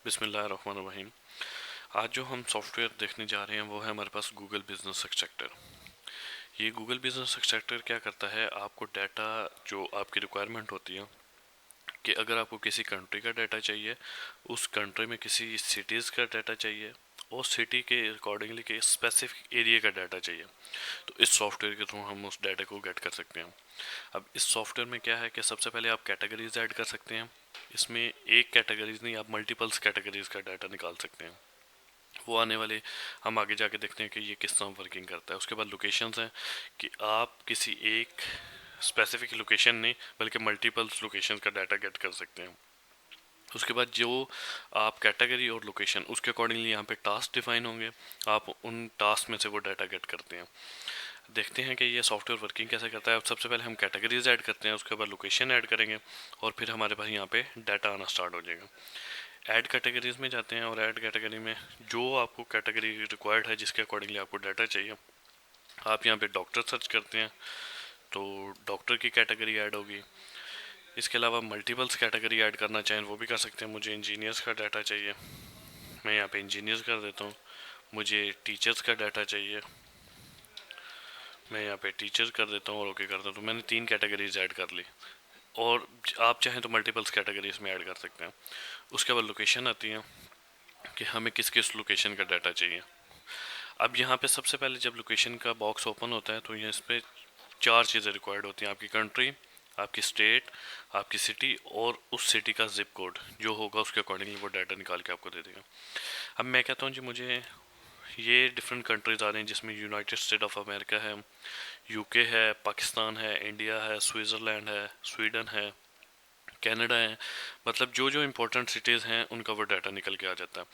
बिस्मिल्लाहिर्रहमानिर्रहीम। आज जो हम सॉफ्टवेयर देखने जा रहे हैं वो है हमारे पास गूगल बिजनेस एक्सट्रैक्टर। ये गूगल बिजनेस एक्सट्रैक्टर क्या करता है, आपको डाटा जो आपकी रिक्वायरमेंट होती है कि अगर आपको किसी कंट्री का डाटा चाहिए, उस कंट्री में किसी सिटीज़ का डाटा चाहिए और सिटी के अकॉर्डिंगली के स्पेसिफिक एरिया का डाटा चाहिए, तो इस सॉफ्टवेयर के थ्रू हम उस डाटा को गेट कर सकते हैं। अब इस सॉफ्टवेयर में क्या है कि सबसे पहले आप कैटेगरीज ऐड कर सकते हैं। इसमें एक कैटेगरीज नहीं, आप मल्टीपल्स कैटेगरीज का डाटा निकाल सकते हैं। वो आने वाले हम आगे जाके देखते हैं कि ये किस तरह वर्किंग करता है। उसके बाद लोकेशंस हैं कि आप किसी एक स्पेसिफिक लोकेशन नहीं बल्कि मल्टीपल्स लोकेशन का डाटा गेट कर सकते हैं। उसके बाद जो आप कैटेगरी और लोकेशन उसके अकॉर्डिंगली यहाँ पे टास्क डिफाइन होंगे, आप उन टास्क में से वो डाटा गेट करते हैं। देखते हैं कि ये सॉफ्टवेयर वर्किंग कैसे करता है। अब सबसे पहले हम कैटेगरीज ऐड करते हैं, उसके बाद लोकेशन ऐड करेंगे और फिर हमारे पास यहाँ पे डाटा आना स्टार्ट हो जाएगा। ऐड कैटेगरीज में जाते हैं और ऐड कैटेगरी में जो आपको कैटेगरी रिक्वायर्ड है जिसके अकॉर्डिंगली आपको डाटा चाहिए, आप यहाँ पे डॉक्टर सर्च करते हैं तो डॉक्टर की कैटेगरी ऐड होगी। इसके अलावा मल्टीपल्स कैटेगरी ऐड करना चाहें वो भी कर सकते हैं। मुझे इंजीनियर्स का डाटा चाहिए, मैं यहाँ पे इंजीनियर्स कर देता हूँ। मुझे टीचर्स का डाटा चाहिए, मैं यहाँ पे टीचर कर देता हूँ और ओके करता हूँ। तो मैंने 3 कैटेगरीज ऐड कर ली और आप चाहें तो मल्टीपल्स कैटेगरीज में ऐड कर सकते हैं। उसके बाद लोकेशन आती है कि हमें किस किस लोकेशन का डाटा चाहिए। अब यहाँ पे सबसे पहले जब लोकेशन का बॉक्स ओपन होता है तो ये इस पर 4 चीज़ें रिक्वायर्ड होती हैं। आपकी कंट्री, आपकी स्टेट, आपकी सिटी और उस सिटी का जिप कोड जो होगा उसके अकॉर्डिंगली वो डाटा निकाल के आपको दे देगा। अब मैं कहता हूँ जी मुझे ये डिफरेंट कंट्रीज़ आ रही हैं जिसमें यूनाइटेड स्टेट ऑफ अमेरिका है, यूके है, पाकिस्तान है, इंडिया है, स्विट्ज़रलैंड है, स्वीडन है, कनाडा है। मतलब जो जो इम्पोर्टेंट सिटीज़ हैं उनका वो डाटा निकल के आ जाता है,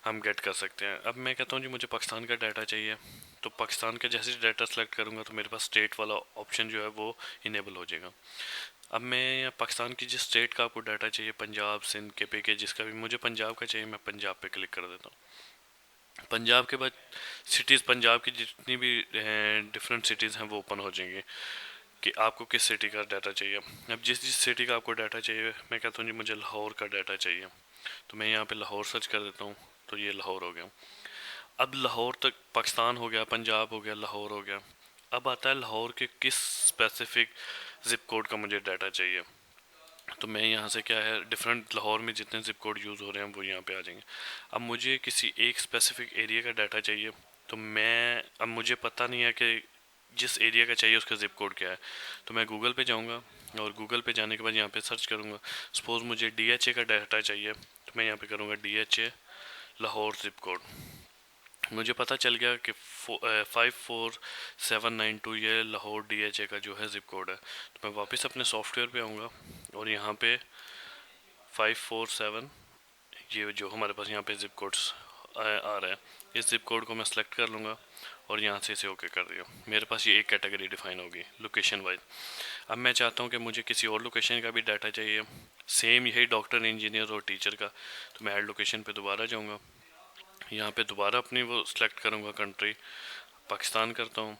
हम गेट कर सकते हैं। अब मैं कहता हूँ जी मुझे पाकिस्तान का डाटा चाहिए, तो पाकिस्तान का जैसे डाटा सेलेक्ट करूँगा तो मेरे पास स्टेट वाला ऑप्शन जो है वो इनेबल हो जाएगा। अब मैं पाकिस्तान की जिस स्टेट का आपको डाटा चाहिए, पंजाब, सिंध, के जिसका भी मुझे पंजाब का चाहिए, मैं पंजाब पे क्लिक कर देता हूँ। पंजाब के बाद सिटीज़, पंजाब की जितनी भी डिफरेंट सिटीज़ हैं वो ओपन हो जाएंगी कि आपको किस सिटी का डाटा चाहिए। अब जिस जिस सिटी का आपको डाटा चाहिए, मैं कहता हूँ जी मुझे लाहौर का डाटा चाहिए, तो मैं यहाँ पे लाहौर सर्च कर देता हूँ तो ये लाहौर हो गया। अब लाहौर तक पाकिस्तान हो गया, पंजाब हो गया, लाहौर हो गया। अब आता है लाहौर के किस स्पेसिफिक जिप कोड का मुझे डाटा चाहिए, तो मैं यहाँ से क्या है डिफरेंट लाहौर में जितने जिप कोड यूज़ हो रहे हैं वो यहाँ पे आ जाएंगे। अब मुझे किसी एक स्पेसिफिक एरिया का डाटा चाहिए, तो मैं अब मुझे पता नहीं है कि जिस एरिया का चाहिए उसका जिप कोड क्या है, तो मैं गूगल पे जाऊँगा और गूगल पे जाने के बाद यहाँ पे सर्च करूँगा। सपोज़ मुझे DHA का डाटा चाहिए तो मैं यहाँ पे करूँगा DHA लाहौर जिप कोड। मुझे पता चल गया कि 54792 ये लाहौर DHA का जो है जिप कोड है। तो मैं वापस अपने सॉफ्टवेयर पे आऊँगा और यहाँ पे 547 ये जो हमारे पास यहाँ पे जिप कोड्स आ रहा है, इस जिप कोड को मैं सेलेक्ट कर लूँगा और यहाँ से इसे ओके कर दिया। मेरे पास ये एक कैटेगरी डिफाइन होगी लोकेशन वाइज। अब मैं चाहता हूँ कि मुझे किसी और लोकेशन का भी डाटा चाहिए, सेम यही डॉक्टर, इंजीनियर और टीचर का, तो मैं ऐड लोकेशन पे दोबारा जाऊँगा। यहाँ पे दोबारा अपनी वो सिलेक्ट करूँगा, कंट्री पाकिस्तान करता हूँ।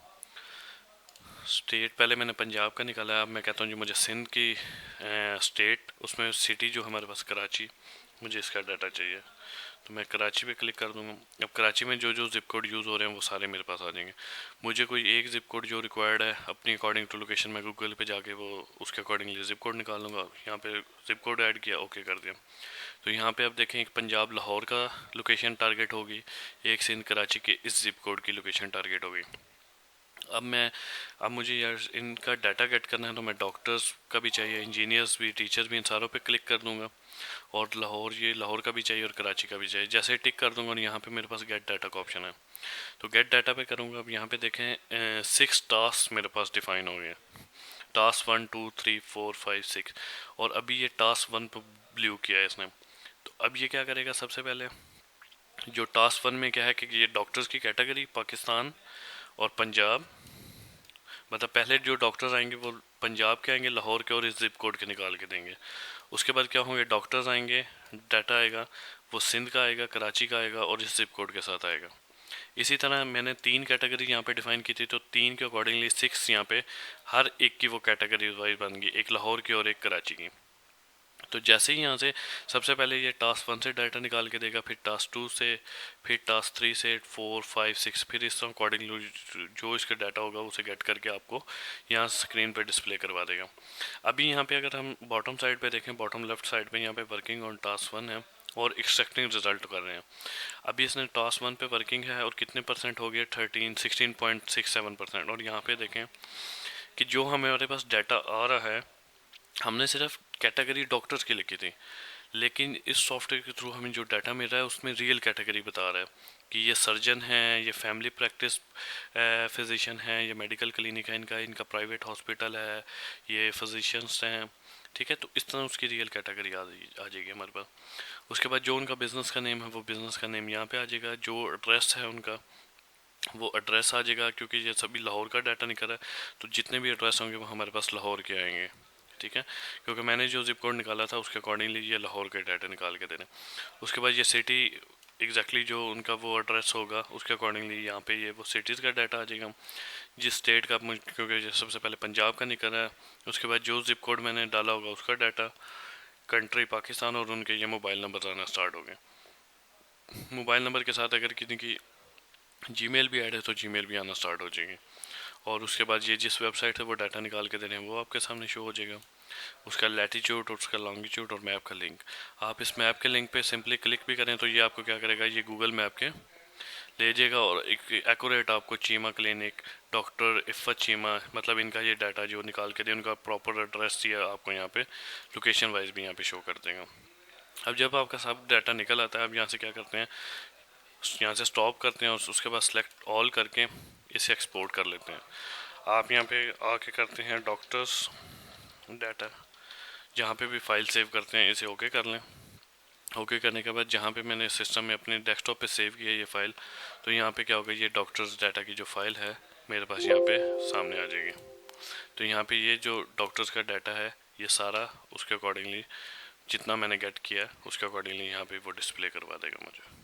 स्टेट पहले मैंने पंजाब का निकाला है, अब मैं कहता हूँ जी मुझे सिंध की स्टेट, उसमें सिटी जो हमारे पास कराची, मुझे इसका डाटा चाहिए, तो मैं कराची पे क्लिक कर दूँगा। अब कराची में जो जो जिप कोड यूज़ हो रहे हैं वो सारे मेरे पास आ जाएंगे। मुझे कोई एक जिप कोड जो रिक्वायर्ड है अपनी अकॉर्डिंग टू लोकेशन, मैं गूगल पे जाके वो उसके अकॉर्डिंगली जिप कोड निकाल लूँगा। यहाँ पे जिप कोड ऐड किया, ओके कर दिया। तो यहाँ पे आप देखें एक पंजाब लाहौर का लोकेशन टारगेट होगी, एक सिंध कराची के इस जिप कोड की लोकेशन टारगेट होगी। अब मुझे यार इनका डाटा गेट करना है, तो मैं डॉक्टर्स का भी चाहिए, इंजीनियर्स भी, टीचर्स भी, इन सारों पे क्लिक कर दूंगा। और लाहौर, ये लाहौर का भी चाहिए और कराची का भी चाहिए। जैसे टिक कर दूंगा और यहाँ पे मेरे पास गेट डाटा का ऑप्शन है, तो गेट डाटा पे करूँगा। अब यहाँ पे देखें 6 टास्क मेरे पास डिफाइन हो गए, टास्क 1 2 3 4 5 6, और अभी ये टास्क 1 पर ब्लू किया है इसने। तो अब ये क्या करेगा, सबसे पहले जो टास्क 1 में क्या है कि ये डॉक्टर्स की कैटेगरी पाकिस्तान और पंजाब, मतलब पहले जो डॉक्टर्स आएंगे वो पंजाब के आएंगे, लाहौर के और इस जिप कोड के निकाल के देंगे। उसके बाद क्या होंगे, डॉक्टर्स आएंगे, डाटा आएगा, वो सिंध का आएगा, कराची का आएगा और इस जिप कोड के साथ आएगा। इसी तरह मैंने 3 कैटेगरी यहाँ पे डिफाइन की थी, तो 3 के अकॉर्डिंगली 6 यहाँ पे हर एक की वो कैटेगरी वाइज बन गई, एक लाहौर की और एक कराची की। तो जैसे ही यहाँ से सबसे पहले ये टास्क 1 से डाटा निकाल के देगा, फिर टास्क 2 से, फिर टास्क 3 से, 4, 5, 6, फिर इस तरह अकॉर्डिंगली जो इसका डाटा होगा उसे गेट करके आपको यहाँ स्क्रीन पे डिस्प्ले करवा देगा। अभी यहाँ पे अगर हम बॉटम साइड पे देखें, बॉटम लेफ्ट साइड पे यहाँ पे वर्किंग ऑन टास्क 1 है और एक्सट्रैक्टिंग रिजल्ट कर रहे हैं। अभी इसने टास्क 1 पे वर्किंग है और कितने परसेंट हो गया, 16.67%। और यहाँ पे देखें कि जो हमारे पास डाटा आ रहा है, हमने सिर्फ कैटेगरी डॉक्टर्स की लिखी थी, लेकिन इस सॉफ्टवेयर के थ्रू हमें जो डाटा मिल रहा है उसमें रियल कैटेगरी बता रहा है कि ये सर्जन है, ये फैमिली प्रैक्टिस फिजिशियन है, ये मेडिकल क्लिनिक है, इनका प्राइवेट हॉस्पिटल है, ये फिजिशियंस हैं। ठीक है, तो इस तरह उसकी रियल कैटेगरी आ जाएगी हमारे पास। उसके बाद जो उनका बिज़नेस का नेम है वो बिज़नेस का नेम यहाँ पे आ जाएगा, जो एड्रेस है उनका वो एड्रेस आ जाएगा, क्योंकि ये सभी लाहौर का डाटा निकल रहा है तो जितने भी एड्रेस होंगे वो हमारे पास लाहौर के आएंगे। ठीक है, क्योंकि मैंने जो जिप कोड निकाला था उसके अकॉर्डिंगली ये लाहौर के डाटा निकाल के दे रहे हैं। उसके बाद ये सिटी एग्जैक्टली जो उनका वो एड्रेस होगा उसके अकॉर्डिंगली यहाँ पे ये वो सिटीज़ का डाटा आ जाएगा, जिस स्टेट का, क्योंकि सबसे पहले पंजाब का निकल रहा है। उसके बाद जो जिप कोड मैंने डाला होगा उसका डाटा, कंट्री पाकिस्तान, और उनके ये मोबाइल नंबर आना स्टार्ट हो गए। मोबाइल नंबर के साथ अगर किसी की जीमेल भी ऐड है तो जीमेल भी आना स्टार्ट हो जाएगी। और उसके बाद ये जिस वेबसाइट से वो डाटा निकाल के दे रहे हैं वो आपके सामने शो हो जाएगा, उसका लैटीट्यूड और उसका लॉन्गिट्यूड और मैप का लिंक। आप इस मैप के लिंक पे सिंपली क्लिक भी करें तो ये आपको क्या करेगा, ये गूगल मैप के ले जाएगा और एक एक्यूरेट आपको चीमा क्लिनिक, डॉक्टर इफ़त चीमा, मतलब इनका ये डाटा जो निकाल के दे, उनका प्रॉपर एड्रेस ये आपको यहाँ पे लोकेशन वाइज भी यहाँ पे शो कर देगा। अब जब आपका सब डाटा निकल आता है, अब यहाँ से क्या करते हैं, यहाँ से स्टॉप करते हैं और उसके बाद सेलेक्ट ऑल करके इसे एक्सपोर्ट कर लेते हैं। आप यहाँ पे आके करते हैं डॉक्टर्स डाटा, जहाँ पे भी फाइल सेव करते हैं इसे ओके कर लें। ओके करने के बाद जहाँ पे मैंने सिस्टम में अपने डेस्कटॉप पे सेव किया ये फ़ाइल, तो यहाँ पे क्या होगा, ये डॉक्टर्स डाटा की जो फाइल है मेरे पास यहाँ पे सामने आ जाएगी। तो यहाँ पे ये जो डॉक्टर्स का डाटा है ये सारा उसके अकॉर्डिंगली जितना मैंने गेट किया है उसके अकॉर्डिंगली यहाँ पे वो डिस्प्ले करवा देगा मुझे।